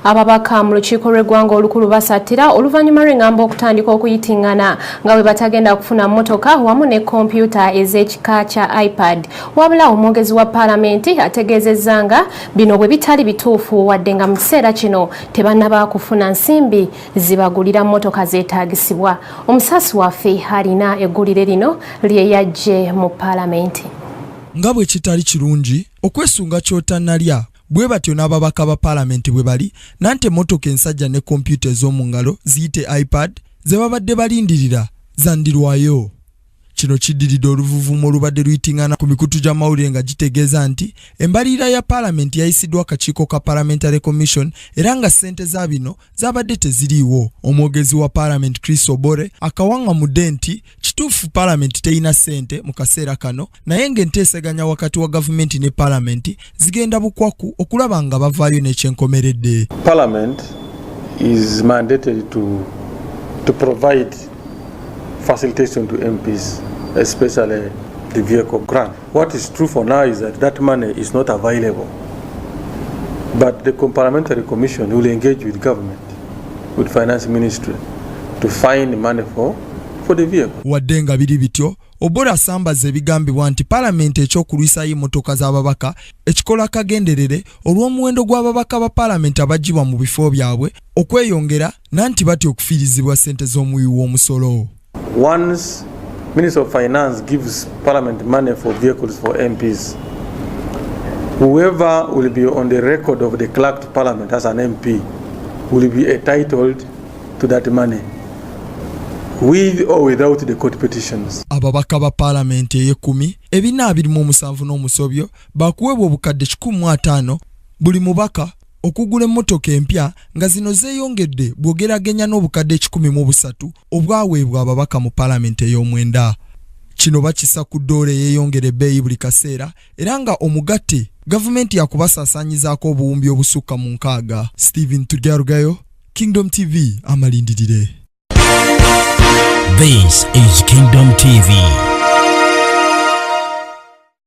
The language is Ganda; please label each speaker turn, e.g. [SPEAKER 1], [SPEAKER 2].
[SPEAKER 1] ababaka mu lukiiko lw'eggwanga olukulu basattira oluvannyuma lw'engamba okutandika okuyitingana nga bwe batagenda kufuna mmotoka wamu ne kompyuta ez'ekika kya iPad. Wabula omwogezi wa Paalamenti ategeezezza nga bino bwe bitali bituufu wadde nga mu kiseera kino tebannaba kufuna nsimbi zibagulira mmotoka zeetaagisibwa. Omusaasi waffe alina eggulire lino lye yajje mu Paalamenti.
[SPEAKER 2] Nga bwe kitali kirungi okwesunga ky'otannalya bwe batyo n'ababaka ba Paalamenti bwe bali nante emmotoka ensajja ne kompyuta ez'omu ngalo ziyite iPad ze babadde balindirira zandirwayo. Kino kiddiridde oluvuvumo olubadde luyitingana ku mikutu gy'amawulire nga gitegeeza nti embalirira ya Paalamenti yayisiddwa akakiiko ka Parliamentary Commission era nga ssente za bino zabadde teziriiwo. Omwogezi wa Paalamenti Chris Obore akawaŋŋamudde nti kituufu Paalamenti teyina ssente mu kaseera kano naye ng'enteesaganya wakati wa gavumenti ne Paalamenti zigenda bukwaku okulaba nga bavaayo n'ekyenkomeredde.
[SPEAKER 3] Parliament is mandated to provide facilitation to MPs, especially the vehicle grant. What is true for now is that money is not available. But the Parliamentary Commission will engage with government, with Finance Ministry, to find money for the vehicle.
[SPEAKER 2] Wadde nga biri bityo, Obora asambaza ebigambibwa nti Paalamenti ekyokulwisayo emmotoka z'ababaka ekikola kagenderere olw'omuwendo gw'ababaka ba Paalamenti abagibwa mu bifo byabwe okweyongera nanti batya okufiirizibwa ssente z'omuwi w'omusolo.
[SPEAKER 3] Once Minister of Finance gives Parliament money for vehicles for MPs, whoever will be on the record of the clerk to Parliament as an MP will be entitled to that money, with or without the court petitions.
[SPEAKER 2] Ababaka ba Paalamenti ey'ekkumi ebina 27 n'omusobyo bakuweebwa obukadde 150 buli mubaka okugula emmotoka empya nga zino zeeyongedde bw'ogeraganya n'obukadde 13 obwaweebwa ababaka mu Paalamenti ey'omwenda. Kino bakisa ku ddola eyeeyongera ebbeeyi buli kaseera era nga omugatte gavumenti yakubasaasaanyizaako obuwumbi obusukka mu 6. Stephen Tugarugayo, Kingdom TV amalindirire.
[SPEAKER 4] This is Kingdom TV.